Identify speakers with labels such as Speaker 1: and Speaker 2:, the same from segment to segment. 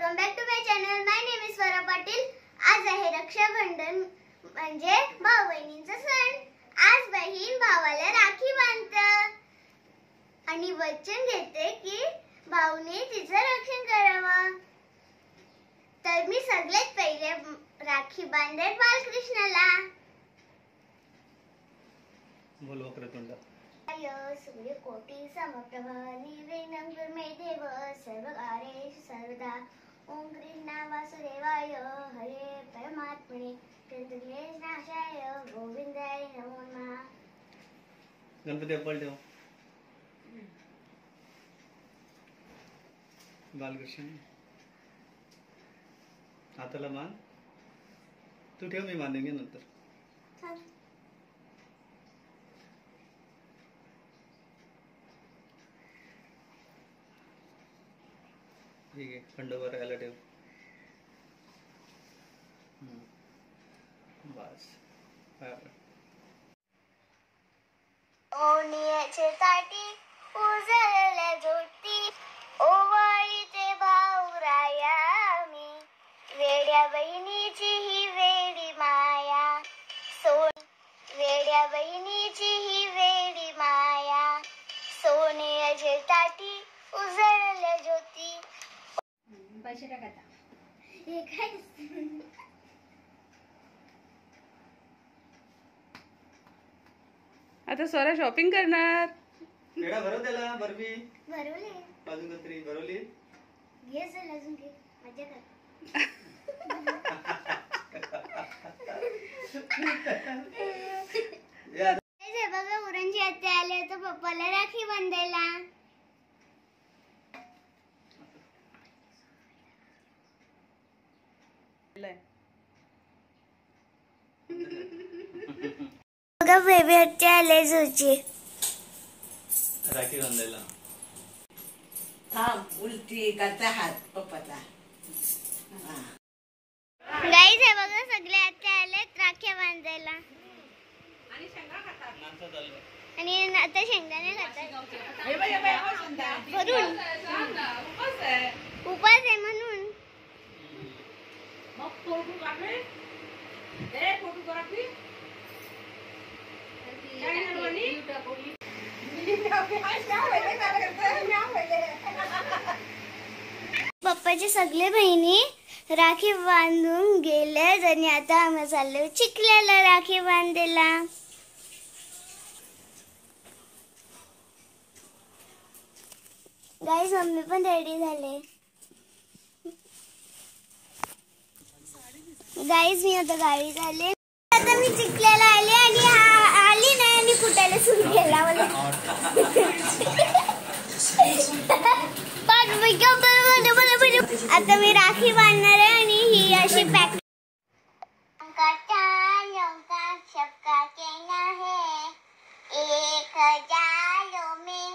Speaker 1: Welcome back to my channel. My name is Swara Patil. आज आहे रक्षाबंधन म्हणजे भाऊ बहिणींचा सण. आज बहीण भावाला राखी बांधते आणि वचन घेते की भाऊने तिचं रक्षण करावं. तर मी सगळ्यात पहिले राखी बांधेल बालकृष्णाला.
Speaker 2: बोल वक्रतुंड.
Speaker 1: सूर्य कोटी समप्रभ निर्विघ्नं कुरु मे देव सर्वकार्येषु सर्वदा. ओम कृष्णा वासुदेवाय हरे परमात्मने कृतज्ञनाशाय गोविंदाय नमो नमः.
Speaker 2: गणपती अप्पल ठेव. बालकृष्ण हाताला मान. तू ठेव, मी बांधेंगे नंतर. ठीक आहे, खंडोबा राहायला ठेव. बस.
Speaker 1: ओनियाचे ताटी उजळल्या ज्योती ओवाळीचे भाऊराया मी. वेड्या बहिणीची ही वेडी माया वेड्या बहिणीची ही वेडी माया. सोन्याचे ताटी उजळल्या ज्योती. पैसे टाका. हे काय
Speaker 3: आता स्वरा शॉपिंग करणार.
Speaker 2: पेढा भरव त्याला. बर्फी
Speaker 1: भरवले.
Speaker 2: काजू कतरी भरवली.
Speaker 1: घे चल अजून घे. मजा कर. हे बघा उरणची आत्या आले तर पप्पाला राखी बांधायला. बघा बेबी आत्या आले झोची
Speaker 2: राखी बांधायला.
Speaker 4: थांब, उलटी करता हात पप्पाचा.
Speaker 1: गाईज हे बघा सगळे आत्या आलेत राख्या बांधायला आणि आता शेंगदाणे खातात. भरून उपास आहे म्हणून. पप्पाचे सगळे बहिणी राखी बांधून गेले आणि आता आम्ही चाललो चिखल्याला राखी बांधायला. गाईज मम्मी पण रेडी झाले. गाईज मी आता गावी झाले. आता मी चिखल्याला आले आणि आली नाही आणि कुठायला सुरू केला मला. आता मी राखी बांधणार आहे आणि ही अशी पॅक. सबका कहना है एक जालो में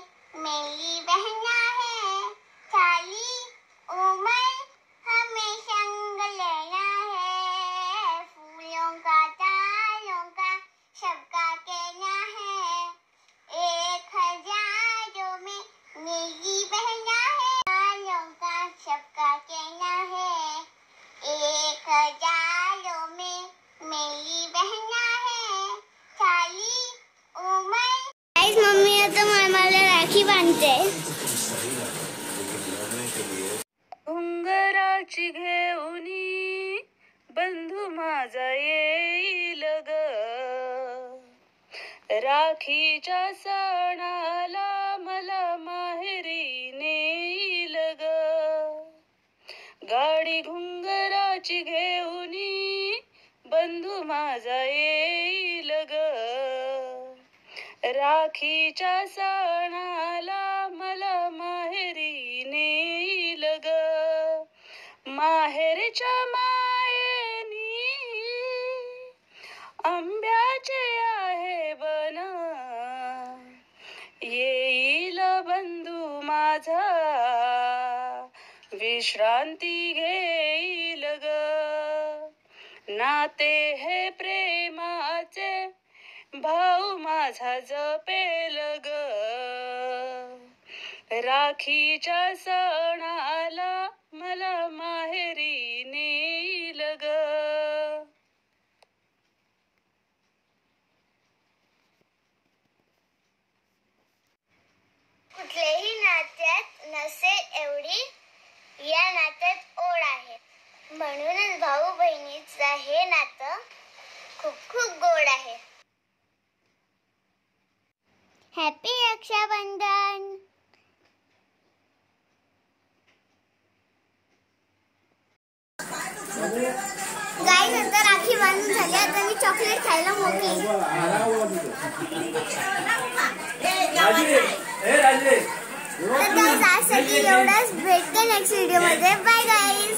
Speaker 1: मेरी बहना है. साली उम्र हमें संग लेना है. फूलों का तालों का सबका कहना है एक हजारों में मेरी बहना है. तालों का सबका कहना है एक हजारों में मेरी बहना है. साली उम्र. गाइस मम्मी आता मला राखी बांधते.
Speaker 3: घुंगराची घेऊनी बंधू माझा येईल ग. राखीच्या सणाला मला माहेरी नेईल ग. गाडी घुंगराची घेऊनी बंधू माझा येईल ग. राखीच्या सणाला मला माहेरी नेईल ग. माहेरच्या मायेनी आंब्याचे आहे बन. येईल बंधू माझा विश्रांती घेईल ग. नाते हे प्रेमाचे भाऊ माझा जपेल ग. राखीच्या सणाला मला माहेरी
Speaker 1: नात्यात नसेल एवढी या नात्यात ओढ आहे. म्हणूनच भाऊ बहिणीचं हे नातं खूप खूप गोड आहे. हॅपी रक्षाबंधन. गाईस नंतर राखी बांधून झाली. आता मी चॉकलेट खायला मोकळी. तर गाईस आजसाठी एवढंच. भेटते नेक्स्ट व्हिडिओ मध्ये. बाय गाईस.